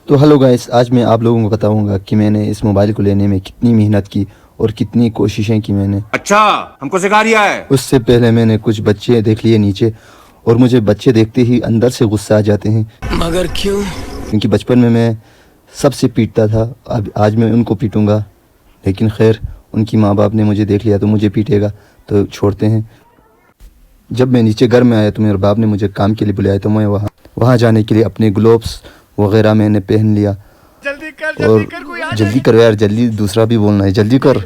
तो hello guys, आज मैं आप लोगों को बताऊंगा कि मैंने इस मोबाइल को लेने में कितनी मेहनत की और कितनी कोशिशें की मैंने। अच्छा, हमको सिखा रिया है। उससे पहले मैंने कुछ बच्चे देख लिए नीचे, और मुझे बच्चे देखते ही अंदर से गुस्सा आ जाते हैं। मगर क्यों? क्योंकि बचपन में मैं सबसे पीटता था। अब आज मैं उनको पीटूंगा, लेकिन खैर उनकी माँ बाप ने मुझे देख लिया तो मुझे पीटेगा तो छोड़ते हैं। जब मैं नीचे घर में आया तो मेरे बाप ने मुझे काम के लिए बुलाया, तो मैं वहाँ जाने के लिए अपने ग्लोव्स वगैरह मैंने पहन लिया। और जल्दी कर यार, जल्दी, दूसरा भी बोलना है, जल्दी कर,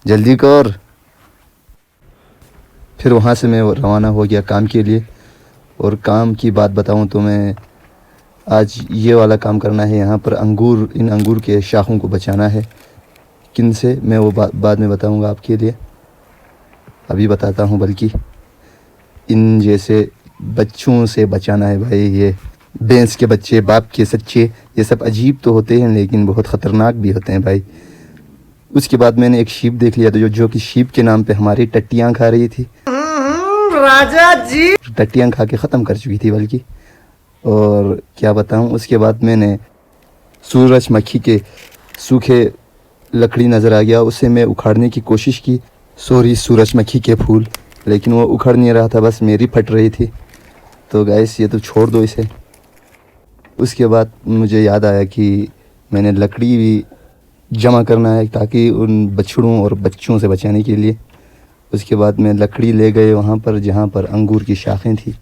जल्दी कर। फिर वहाँ से मैं रवाना हो गया काम के लिए। और काम की बात बताऊँ तो मैं आज ये वाला काम करना है। यहाँ पर इन अंगूर के शाखों को बचाना है। किन से, मैं वो बाद में बताऊँगा आपके लिए, अभी बताता हूँ। बल्कि इन जैसे बच्चों से बचाना है भाई। ये भैंस के बच्चे, बाप के सच्चे, ये सब अजीब तो होते हैं लेकिन बहुत ख़तरनाक भी होते हैं भाई। उसके बाद मैंने एक शीप देख लिया, तो जो कि शीप के नाम पे हमारी टट्टियाँ खा रही थी। राजा जी टट्टियाँ खा के ख़त्म कर चुकी थी बल्कि। और क्या बताऊँ, उसके बाद मैंने सूरजमुखी के सूखे लकड़ी नज़र आ गया, उसे मैं उखाड़ने की कोशिश की। सॉरी, सूरजमुखी के फूल, लेकिन वो उखड़ नहीं रहा था, बस मेरी फट रही थी। तो गैस ये तो छोड़ दो इसे। उसके बाद मुझे याद आया कि मैंने लकड़ी भी जमा करना है ताकि उन बछड़ों और बच्चों से बचाने के लिए। उसके बाद मैं लकड़ी ले गए वहाँ पर जहाँ पर अंगूर की शाखें थी,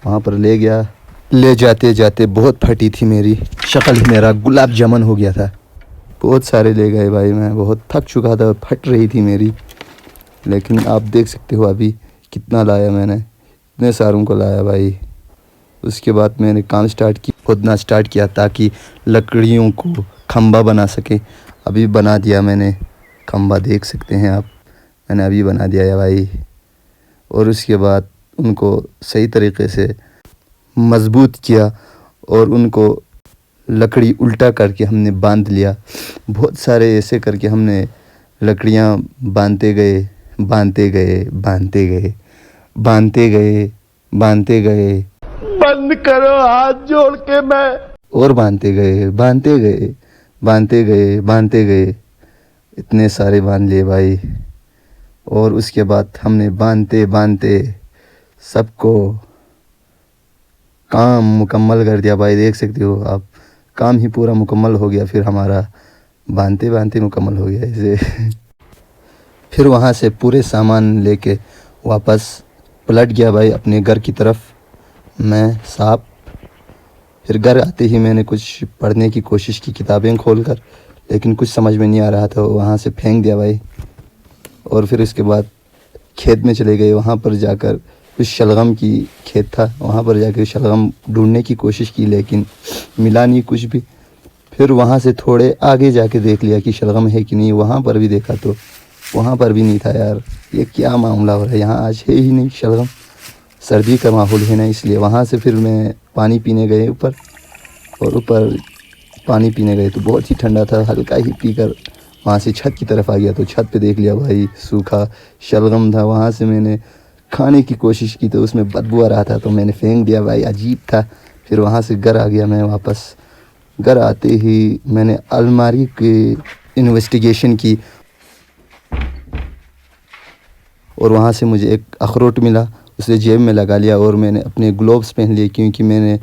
वहाँ पर ले गया। ले जाते जाते बहुत फटी थी मेरी शक्ल ही, मेरा गुलाब जामुन हो गया था। बहुत सारे ले गए भाई, मैं बहुत थक चुका था, फट रही थी मेरी। लेकिन आप देख सकते हो अभी कितना लाया मैंने, इतने सारों को लाया भाई। उसके बाद मैंने काम खोदना स्टार्ट किया ताकि लकड़ियों को खंबा बना सके। अभी बना दिया मैंने खंबा, देख सकते हैं आप, मैंने अभी बना दिया है भाई। और उसके बाद उनको सही तरीके से मज़बूत किया और उनको लकड़ी उल्टा करके हमने बांध लिया। बहुत सारे ऐसे करके हमने लकड़ियाँ बांधते गए, बांधते गए, बांधते गए, बांधते गए, बांधते गए। बंद करो हाथ जोड़ के। मैं और बांधते गए, बांधते गए, बांधते गए, बांधते गए। इतने सारे बांध लिए भाई। और उसके बाद हमने बांधते बांधते सबको काम मुकम्मल कर दिया भाई। देख सकते हो आप, काम ही पूरा मुकम्मल हो गया। फिर हमारा बांधते बांधते मुकम्मल हो गया ऐसे। फिर वहाँ से पूरे सामान लेके वापस पलट गया भाई अपने घर की तरफ, मैं साहब। फिर घर आते ही मैंने कुछ पढ़ने की कोशिश की, किताबें खोलकर, लेकिन कुछ समझ में नहीं आ रहा था, वहाँ से फेंक दिया भाई। और फिर उसके बाद खेत में चले गए। वहाँ पर जाकर कुछ शलगम की खेत था, वहाँ पर जाकर शलगम ढूंढने की कोशिश की, लेकिन मिला नहीं कुछ भी। फिर वहाँ से थोड़े आगे जाके देख लिया कि शलगम है कि नहीं, वहाँ पर भी देखा तो वहाँ पर भी नहीं था। यार ये क्या मामला हो रहा है, यहाँ आज है ही नहीं शलगम। सर्दी का माहौल है ना, इसलिए। वहाँ से फिर मैं पानी पीने गए ऊपर, और ऊपर पानी पीने गए तो बहुत ही ठंडा था। हल्का ही पीकर वहाँ से छत की तरफ आ गया, तो छत पे देख लिया भाई सूखा शलगम था। वहाँ से मैंने खाने की कोशिश की तो उसमें बदबू आ रहा था, तो मैंने फेंक दिया भाई, अजीब था। फिर वहाँ से घर आ गया मैं वापस। घर आते ही मैंने अलमारी की इन्वेस्टिगेशन की, और वहाँ से मुझे एक अखरोट मिला, उसे जेब में लगा लिया। और मैंने अपने ग्लोव्स पहन लिए क्योंकि मैंने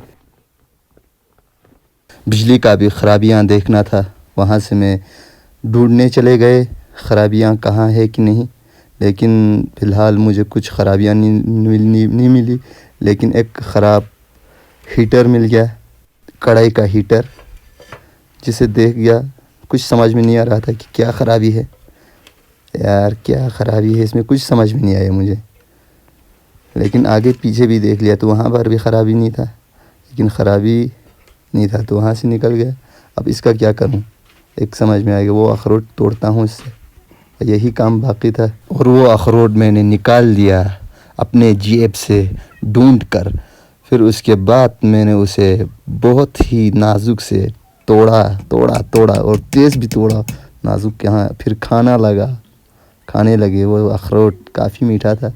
बिजली का भी ख़राबियाँ देखना था। वहाँ से मैं ढूंढने चले गए ख़राबियाँ कहाँ है कि नहीं, लेकिन फ़िलहाल मुझे कुछ ख़राबियाँ नहीं मिली। लेकिन एक ख़राब हीटर मिल गया, कढ़ाई का हीटर, जिसे देख गया। कुछ समझ में नहीं आ रहा था कि क्या ख़राबी है यार, क्या ख़राबी है इसमें, कुछ समझ में नहीं आया मुझे। लेकिन आगे पीछे भी देख लिया तो वहाँ पर भी ख़राबी नहीं था, लेकिन ख़राबी नहीं था तो वहाँ से निकल गया। अब इसका क्या करूँ, एक समझ में आएगा, वो अखरोट तोड़ता हूँ इससे, यही काम बाकी था। और वो अखरोट मैंने निकाल लिया अपने जेब से ढूंढ कर। फिर उसके बाद मैंने उसे बहुत ही नाजुक से तोड़ा तोड़ा तोड़ा, और तेज़ भी तोड़ा, नाजुक यहाँ। फिर खाने लगे। वो अखरोट काफ़ी मीठा था।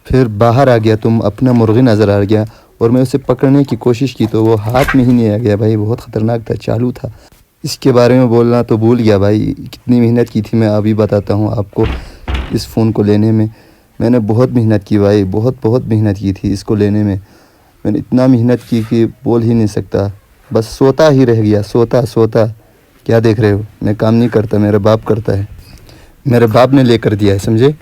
फिर बाहर आ गया, तुम अपना मुर्गी नज़र आ गया, और मैं उसे पकड़ने की कोशिश की तो वो हाथ में ही नहीं आ गया भाई, बहुत ख़तरनाक था, चालू था। इसके बारे में बोलना तो भूल गया भाई, कितनी मेहनत की थी मैं अभी बताता हूँ आपको। इस फ़ोन को लेने में मैंने बहुत मेहनत की भाई, बहुत मेहनत की थी इसको लेने में। मैंने इतना मेहनत की कि बोल ही नहीं सकता, बस सोता ही रह गया, सोता। क्या देख रहे हो, मैं काम नहीं करता, मेरा बाप करता है, मेरे बाप ने लेकर दिया है, समझे।